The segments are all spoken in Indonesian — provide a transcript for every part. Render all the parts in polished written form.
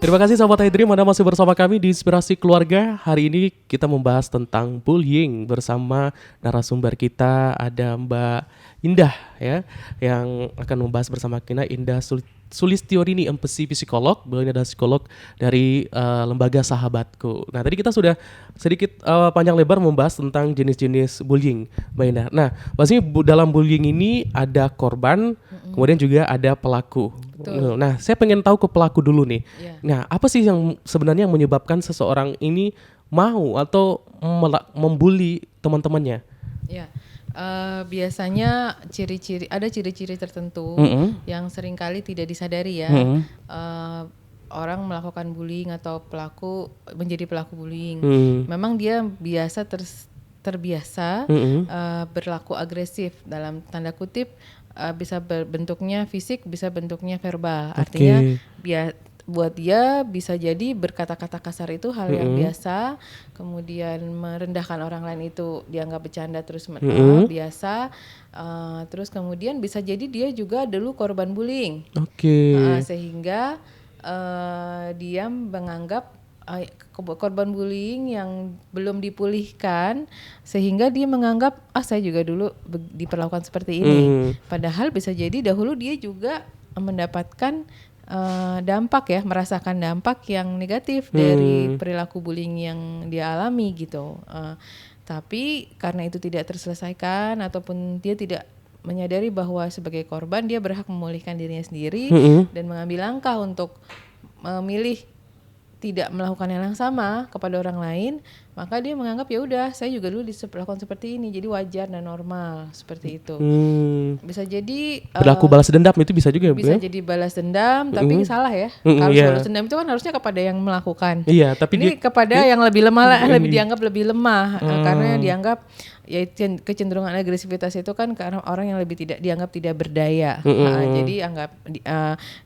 Terima kasih sahabat Hydream, Anda masih bersama kami di Inspirasi Keluarga. Hari ini kita membahas tentang bullying bersama narasumber kita ada Mbak Indah ya, yang akan membahas bersama kita Indah Sulistiorini, empati psikolog. Beliau ini adalah psikolog dari lembaga Sahabatku. Nah, tadi kita sudah sedikit panjang lebar membahas tentang jenis-jenis bullying, Mbak Indah. Nah, pastinya dalam bullying ini ada korban, kemudian juga ada pelaku. Betul. Nah, saya pengen tahu ke pelaku dulu nih. Iya. Nah, apa sih yang sebenarnya menyebabkan seseorang ini mau atau membuli teman-temannya? Ya, biasanya ada ciri-ciri tertentu yang seringkali tidak disadari ya. Orang melakukan bullying atau menjadi pelaku bullying. Memang dia terbiasa berlaku agresif, dalam tanda kutip, bisa bentuknya fisik, bisa bentuknya verbal. Artinya buat dia bisa jadi berkata-kata kasar itu hal yang biasa, kemudian merendahkan orang lain itu dianggap bercanda terus biasa, terus kemudian bisa jadi dia juga dulu korban bullying, sehingga dia menganggap korban bullying yang belum dipulihkan, sehingga dia menganggap saya juga dulu diperlakukan seperti ini, padahal bisa jadi dahulu dia juga mendapatkan merasakan dampak yang negatif dari perilaku bullying yang dia alami gitu. Tapi karena itu tidak terselesaikan ataupun dia tidak menyadari bahwa sebagai korban dia berhak memulihkan dirinya sendiri dan mengambil langkah untuk memilih tidak melakukan hal yang sama kepada orang lain, maka dia menganggap ya udah saya juga dulu diperlakukan seperti ini, jadi wajar dan normal seperti itu. Bisa jadi berlaku balas dendam itu bisa juga bisa jadi balas dendam, tapi salah ya. Kalau balas dendam itu kan harusnya kepada yang melakukan. Iya, tapi ini kepada yang lebih lemah, dianggap lebih lemah karena dianggap ya kecenderungan agresivitas itu kan karena orang yang lebih dianggap tidak berdaya. Jadi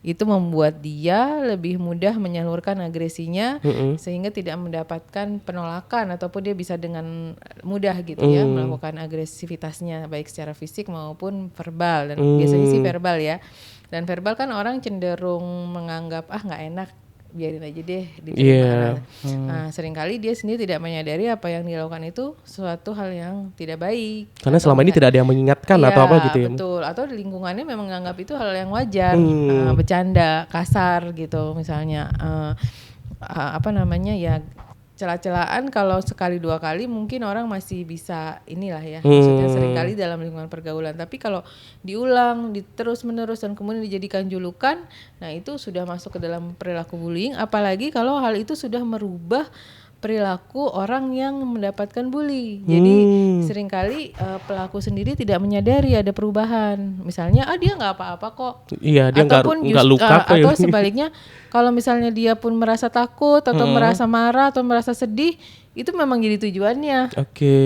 itu membuat dia lebih mudah menyalurkan agresinya sehingga tidak mendapatkan penolakan ataupun dia bisa dengan mudah gitu ya melakukan agresivitasnya baik secara fisik maupun verbal, dan biasanya sih verbal ya. Dan verbal kan orang cenderung menganggap nggak enak, biarin aja deh diterima. Nah, seringkali dia sendiri tidak menyadari apa yang dilakukan itu suatu hal yang tidak baik. Karena selama ini tidak ada yang mengingatkan atau apa gitu ya. Betul, atau di lingkungannya memang menganggap itu hal yang wajar, bercanda, kasar gitu misalnya. Ya celah-celahan kalau sekali dua kali mungkin orang masih bisa inilah ya, maksudnya seringkali dalam lingkungan pergaulan, tapi kalau diulang terus menerus dan kemudian dijadikan julukan, nah itu sudah masuk ke dalam perilaku bullying, apalagi kalau hal itu sudah merubah perilaku orang yang mendapatkan bully. Jadi seringkali pelaku sendiri tidak menyadari ada perubahan. Misalnya dia nggak apa-apa kok. Iya, dia nggak luka atau sebaliknya kalau misalnya dia pun merasa takut atau merasa marah atau merasa sedih, itu memang jadi tujuannya.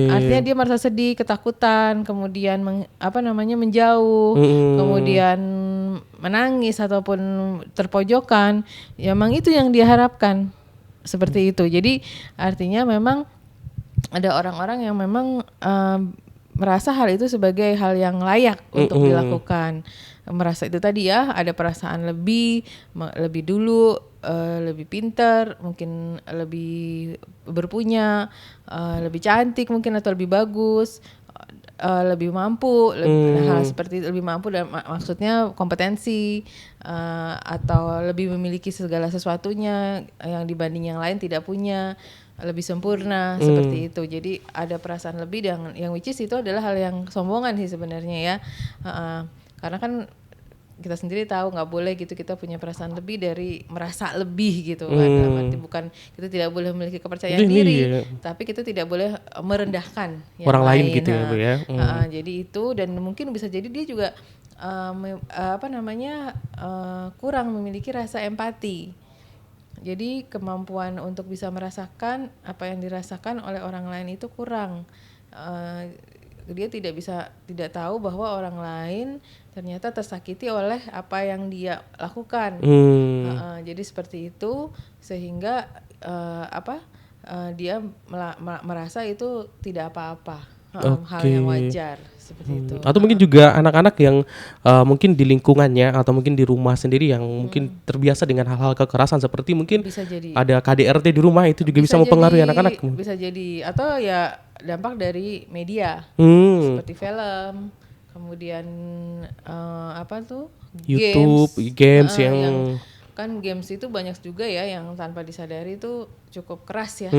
Artinya dia merasa sedih, ketakutan, kemudian menjauh, kemudian menangis ataupun terpojokan. Ya memang itu yang dia harapkan. Seperti itu. Jadi artinya memang ada orang-orang yang memang merasa hal itu sebagai hal yang layak untuk dilakukan. Merasa itu tadi ya, ada perasaan lebih dulu, lebih pintar, mungkin lebih berpunya, lebih cantik mungkin atau lebih bagus, lebih mampu, hal seperti itu, lebih mampu dan maksudnya kompetensi, atau lebih memiliki segala sesuatunya yang dibanding yang lain tidak punya, lebih sempurna seperti itu. Jadi ada perasaan lebih yang which is itu adalah hal yang sombongan sih sebenarnya ya, karena kan kita sendiri tahu nggak boleh gitu kita punya perasaan lebih dari merasa lebih gitu kan. Dalam arti bukan kita tidak boleh memiliki kepercayaan diri, tapi kita tidak boleh merendahkan orang lain gitu ya Bu ya. Jadi itu, dan mungkin bisa jadi dia juga kurang memiliki rasa empati. Jadi kemampuan untuk bisa merasakan apa yang dirasakan oleh orang lain itu kurang. Dia tidak tahu bahwa orang lain ternyata tersakiti oleh apa yang dia lakukan. Jadi seperti itu sehingga dia merasa itu tidak apa-apa, hal yang wajar seperti itu. Atau mungkin juga anak-anak yang mungkin di lingkungannya atau mungkin di rumah sendiri yang mungkin terbiasa dengan hal-hal kekerasan seperti mungkin bisa jadi ada KDRT di rumah, itu juga bisa mempengaruhi anak-anak. Bisa jadi, atau ya dampak dari media seperti film, kemudian YouTube, games yang kan games itu banyak juga ya yang tanpa disadari itu cukup keras ya,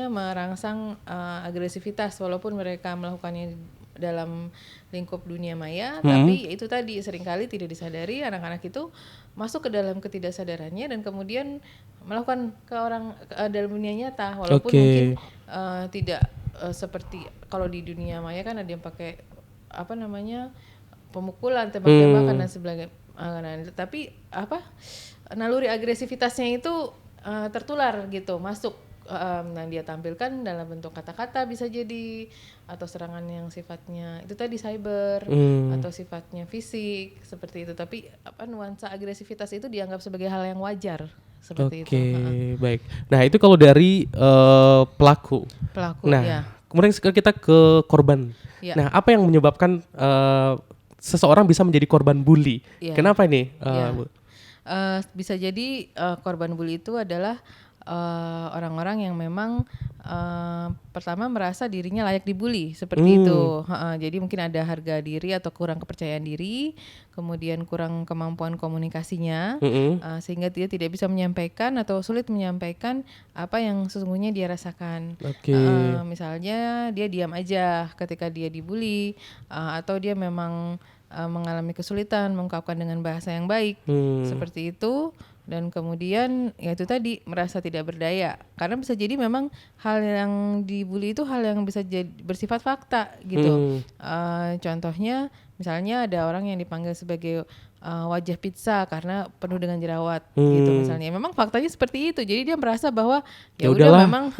merangsang agresivitas walaupun mereka melakukannya dalam lingkup dunia maya, tapi itu tadi seringkali tidak disadari anak-anak itu masuk ke dalam ketidaksadarannya dan kemudian melakukan dalam dunia nyata walaupun mungkin tidak seperti kalau di dunia maya kan ada yang pakai pemukulan, tembak-tembakan dan sebagainya. Tapi naluri agresivitasnya itu tertular gitu, masuk. Dia tampilkan dalam bentuk kata-kata bisa jadi, atau serangan yang sifatnya itu tadi cyber, atau sifatnya fisik seperti itu. Tapi nuansa agresivitas itu dianggap sebagai hal yang wajar seperti itu. Baik. Nah itu kalau dari pelaku. Nah ya. Kemudian kita ke korban. Ya. Nah apa yang menyebabkan seseorang bisa menjadi korban bully? Ya. Kenapa ini? Bisa jadi korban bully itu adalah orang-orang yang memang pertama merasa dirinya layak dibully seperti itu. Jadi mungkin ada harga diri atau kurang kepercayaan diri, kemudian kurang kemampuan komunikasinya, sehingga dia tidak bisa menyampaikan atau sulit menyampaikan apa yang sesungguhnya dia rasakan. Misalnya dia diam aja ketika dia dibully, atau dia memang mengalami kesulitan mengungkapkan dengan bahasa yang baik seperti itu. Dan kemudian ya itu tadi merasa tidak berdaya, karena bisa jadi memang hal yang dibully itu hal yang bisa bersifat fakta gitu. Contohnya misalnya ada orang yang dipanggil sebagai wajah pizza karena penuh dengan jerawat gitu misalnya. Memang faktanya seperti itu. Jadi dia merasa bahwa ya udah memang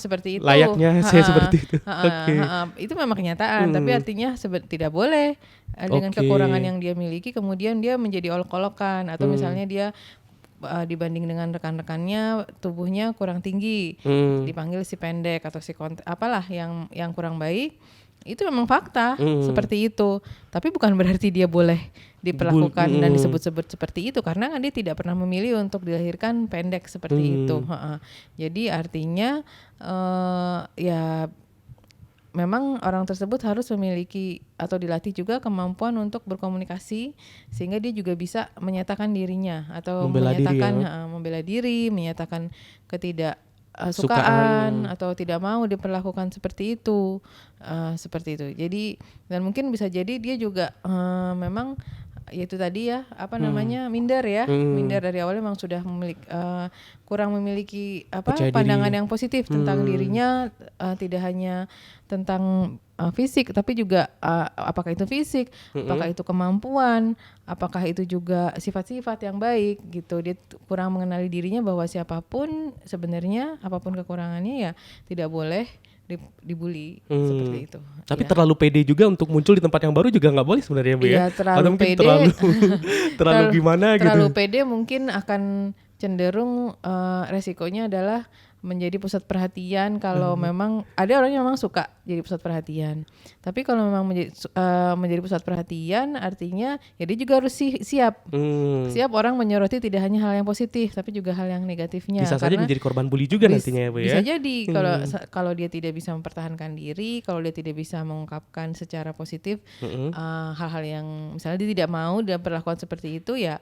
seperti itu. Layaknya saya seperti itu. Itu memang kenyataan, tapi artinya tidak boleh dengan kekurangan yang dia miliki kemudian dia menjadi olok-olokan, atau misalnya dia dibanding dengan rekan-rekannya tubuhnya kurang tinggi, dipanggil si pendek atau si apalah yang kurang baik. Itu memang fakta seperti itu, tapi bukan berarti dia boleh diperlakukan dan disebut-sebut seperti itu, karena kan dia tidak pernah memilih untuk dilahirkan pendek seperti itu. Jadi artinya ya memang orang tersebut harus memiliki atau dilatih juga kemampuan untuk berkomunikasi sehingga dia juga bisa menyatakan dirinya atau membela diri, menyatakan ketidaksukaan atau tidak mau diperlakukan seperti itu, seperti itu. Jadi dan mungkin bisa jadi dia juga memang yaitu tadi ya minder ya, minder dari awalnya memang sudah kurang memiliki pandangan yang positif tentang dirinya, tidak hanya tentang fisik tapi juga apakah itu fisik, apakah itu kemampuan, apakah itu juga sifat-sifat yang baik gitu. Dia kurang mengenali dirinya bahwa siapapun sebenarnya apapun kekurangannya ya tidak boleh dibully seperti itu. Tapi terlalu pede juga untuk muncul di tempat yang baru juga nggak boleh sebenarnya Bu ya. Terlalu pede, terlalu gimana gitu. Terlalu pede mungkin akan cenderung resikonya adalah menjadi pusat perhatian kalau memang ada orang yang memang suka jadi pusat perhatian. Tapi kalau memang menjadi pusat perhatian artinya ya dia juga harus siap. Siap orang menyoroti tidak hanya hal yang positif tapi juga hal yang negatifnya. Bisa saja menjadi korban bully juga nantinya ya Bu ya. Bisa jadi kalau dia tidak bisa mempertahankan diri, kalau dia tidak bisa mengungkapkan secara positif hal-hal yang misalnya dia tidak mau dan perlakuan seperti itu ya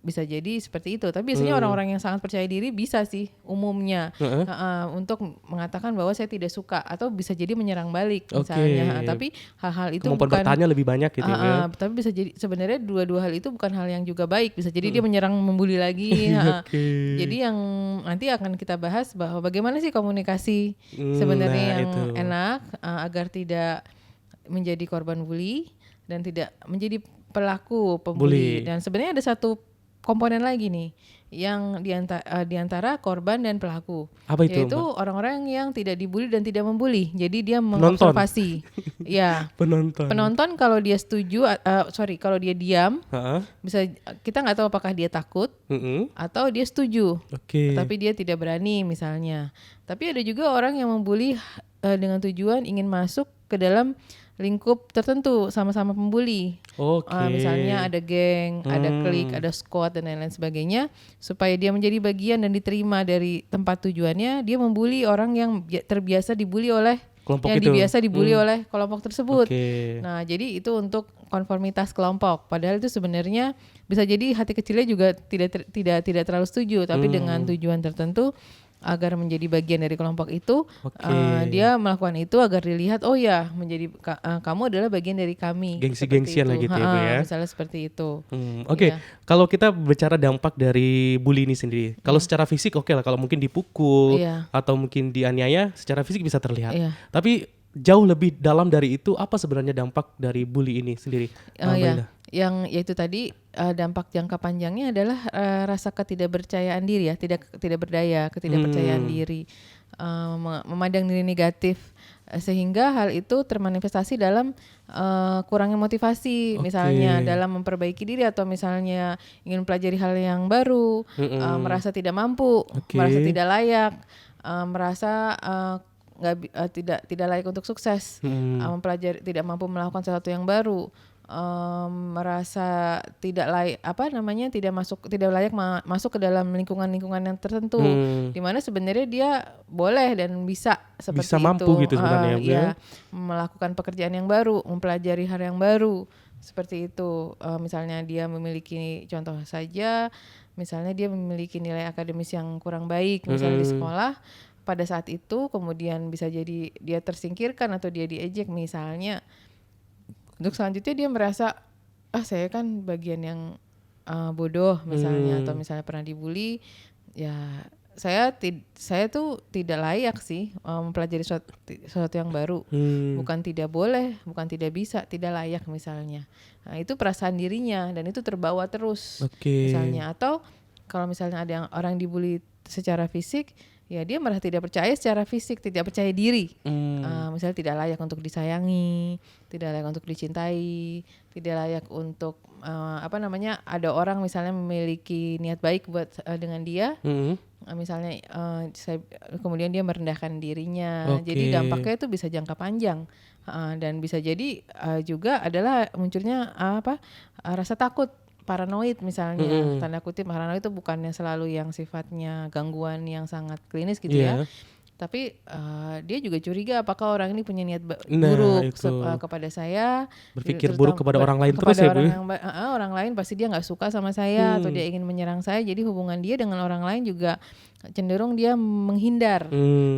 bisa jadi seperti itu. Tapi biasanya orang-orang yang sangat percaya diri bisa sih umumnya untuk mengatakan bahwa saya tidak suka, atau bisa jadi menyerang balik misalnya. Tapi hal-hal itu kemampuan bertanya lebih banyak gitu ya. Tapi bisa jadi sebenarnya dua-dua hal itu bukan hal yang juga baik. Bisa jadi dia menyerang, membuli lagi. Jadi yang nanti akan kita bahas bahwa bagaimana sih komunikasi sebenarnya yang enak agar tidak menjadi korban bully dan tidak menjadi pelaku pembuli. Dan sebenarnya ada satu komponen lagi nih yang diantara korban dan pelaku. Apa itu? Yaitu orang-orang yang tidak dibully dan tidak membuli. Jadi dia mengobservasi. Ya. Penonton kalau dia setuju, kalau dia diam, bisa kita nggak tahu apakah dia takut atau dia setuju. Tapi dia tidak berani misalnya. Tapi ada juga orang yang membuli dengan tujuan ingin masuk ke dalam lingkup tertentu sama-sama pembuli. Misalnya ada geng, ada klik, ada squad dan lain-lain sebagainya, supaya dia menjadi bagian dan diterima dari tempat tujuannya. Dia membuli orang yang terbiasa dibuli oleh kelompok yang itu. biasa dibuli oleh kelompok tersebut. Nah, jadi itu untuk konformitas kelompok. Padahal itu sebenarnya bisa jadi hati kecilnya juga tidak terlalu setuju, tapi dengan tujuan tertentu agar menjadi bagian dari kelompok itu. Dia melakukan itu agar dilihat, oh ya, menjadi kamu adalah bagian dari kami. Gengsi-gengsian lah gitu ya, Bu ya. Misalnya seperti itu. Kalau kita bicara dampak dari bully ini sendiri, kalau secara fisik oke lah, kalau mungkin dipukul atau mungkin dianiaya, secara fisik bisa terlihat. Tapi jauh lebih dalam dari itu, apa sebenarnya dampak dari bully ini sendiri? Yang yaitu tadi dampak jangka panjangnya adalah rasa ketidakpercayaan diri ya, tidak berdaya, ketidakpercayaan diri, memandang diri negatif, sehingga hal itu termanifestasi dalam kurangnya motivasi, misalnya dalam memperbaiki diri atau misalnya ingin pelajari hal yang baru, merasa tidak mampu, merasa tidak layak, merasa tidak layak untuk sukses, mempelajari, tidak mampu melakukan sesuatu yang baru, merasa tidak layak tidak layak masuk ke dalam lingkungan yang tertentu, di mana sebenarnya dia boleh dan bisa seperti bisa mampu gitu sebenarnya melakukan pekerjaan yang baru, mempelajari hal yang baru seperti itu. Misalnya dia memiliki, contoh saja, misalnya dia memiliki nilai akademis yang kurang baik misalnya di sekolah. Pada saat itu kemudian bisa jadi dia tersingkirkan atau dia diejek misalnya. Untuk selanjutnya dia merasa, saya kan bagian yang bodoh misalnya, atau misalnya pernah dibully, ya saya tuh tidak layak sih mempelajari sesuatu yang baru, bukan tidak boleh, bukan tidak bisa, tidak layak misalnya. Nah, itu perasaan dirinya dan itu terbawa terus misalnya. Atau kalau misalnya ada orang dibully secara fisik, ya dia merasa tidak percaya secara fisik, tidak percaya diri, misalnya tidak layak untuk disayangi, tidak layak untuk dicintai, tidak layak untuk ada orang misalnya memiliki niat baik buat dengan dia, misalnya kemudian dia merendahkan dirinya. Jadi dampaknya itu bisa jangka panjang, dan bisa jadi juga adalah munculnya rasa takut, paranoid misalnya, tanda kutip. Paranoid itu bukannya selalu yang sifatnya gangguan yang sangat klinis gitu ya, tapi dia juga curiga apakah orang ini punya niat buruk kepada saya, berpikir buruk kepada orang lain terus ya, Bu. Orang lain pasti dia nggak suka sama saya atau dia ingin menyerang saya, jadi hubungan dia dengan orang lain juga cenderung dia menghindar,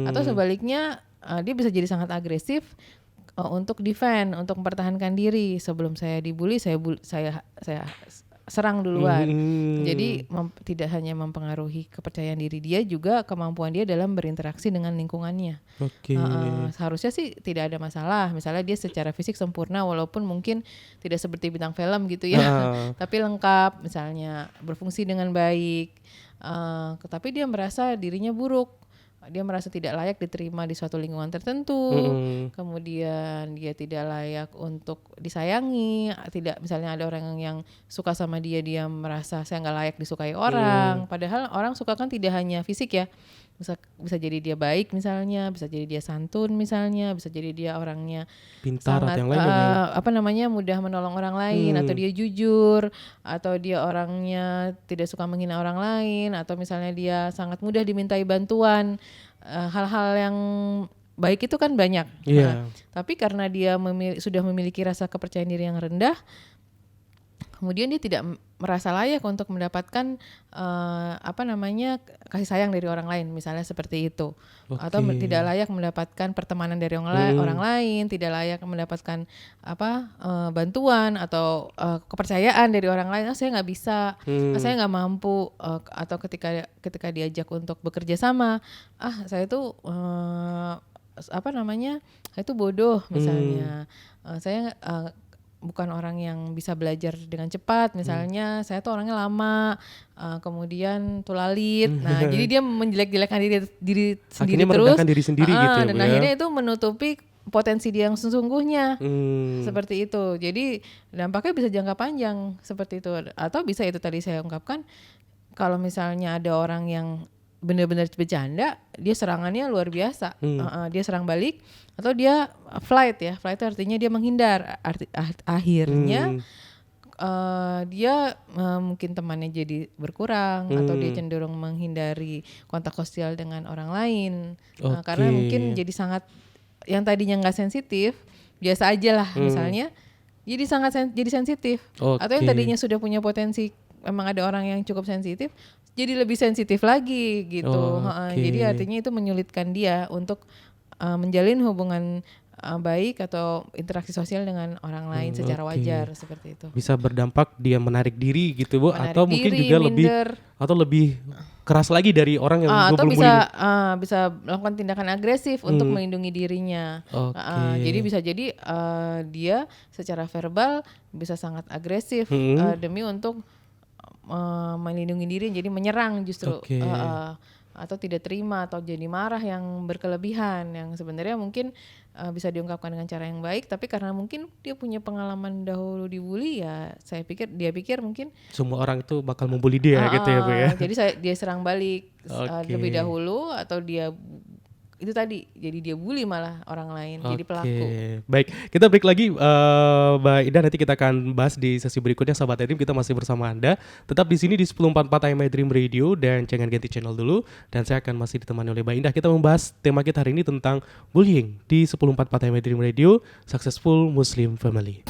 atau sebaliknya dia bisa jadi sangat agresif untuk defend, untuk mempertahankan diri. Sebelum saya dibully, saya serang duluan. Jadi tidak hanya mempengaruhi kepercayaan diri dia, juga kemampuan dia dalam berinteraksi dengan lingkungannya. Seharusnya sih tidak ada masalah. Misalnya dia secara fisik sempurna, walaupun mungkin tidak seperti bintang film gitu ya, tapi lengkap, misalnya berfungsi dengan baik. Tapi dia merasa dirinya buruk. Dia merasa tidak layak diterima di suatu lingkungan tertentu, kemudian dia tidak layak untuk disayangi, misalnya ada orang yang suka sama dia merasa saya nggak layak disukai orang, padahal orang suka kan tidak hanya fisik ya, bisa jadi dia baik misalnya, bisa jadi dia santun misalnya, bisa jadi dia orangnya pintar sangat atau yang lain, mudah menolong orang lain, atau dia jujur, atau dia orangnya tidak suka menghina orang lain, atau misalnya dia sangat mudah dimintai bantuan. Hal-hal yang baik itu kan banyak. Tapi karena dia sudah memiliki rasa kepercayaan diri yang rendah, kemudian dia tidak merasa layak untuk mendapatkan kasih sayang dari orang lain, misalnya seperti itu. Atau tidak layak mendapatkan pertemanan dari orang lain, tidak layak mendapatkan bantuan atau kepercayaan dari orang lain. Saya nggak bisa, saya nggak mampu, atau ketika diajak untuk bekerja sama, saya tuh saya tuh bodoh misalnya, saya bukan orang yang bisa belajar dengan cepat misalnya, saya tuh orangnya lama, kemudian tulalit. Nah, jadi dia menjelek-jelekan diri sendiri terus, diri sendiri gitu ya, dan akhirnya itu menutupi potensi dia yang sesungguhnya. Seperti itu. Jadi dampaknya bisa jangka panjang seperti itu. Atau bisa itu tadi saya ungkapkan, kalau misalnya ada orang yang benar-benar bercanda, dia serangannya luar biasa. Dia serang balik atau dia flight ya. Flight itu artinya dia menghindar. Akhirnya dia mungkin temannya jadi berkurang atau dia cenderung menghindari kontak sosial dengan orang lain. Karena mungkin jadi sangat, yang tadinya nggak sensitif, biasa aja lah misalnya, jadi jadi sensitif. Atau yang tadinya sudah punya potensi, memang ada orang yang cukup sensitif, jadi lebih sensitif lagi gitu. Jadi artinya itu menyulitkan dia untuk menjalin hubungan baik atau interaksi sosial dengan orang lain secara wajar, seperti itu. Bisa berdampak dia menarik diri gitu Bu, menarik atau mungkin diri, juga minder, lebih keras lagi dari orang yang atau belum bisa melakukan tindakan agresif untuk melindungi dirinya. Jadi bisa jadi dia secara verbal bisa sangat agresif demi untuk melindungi diri, jadi menyerang justru. Atau tidak terima atau jadi marah yang berkelebihan, yang sebenarnya mungkin bisa diungkapkan dengan cara yang baik, tapi karena mungkin dia punya pengalaman dahulu dibully, ya dia pikir mungkin semua orang itu bakal membuli dia gitu ya Bu ya. Jadi dia serang balik lebih dahulu, atau dia itu tadi jadi dia bully malah orang lain, jadi pelaku. Baik, kita break lagi Mbak Indah, nanti kita akan bahas di sesi berikutnya. Sahabat iDream, kita masih bersama Anda tetap di sini di 1044 AM iDream Radio, dan jangan ganti channel dulu, dan saya akan masih ditemani oleh Mbak Indah. Kita membahas tema kita hari ini tentang bullying di 1044 AM iDream Radio, Successful Muslim Family.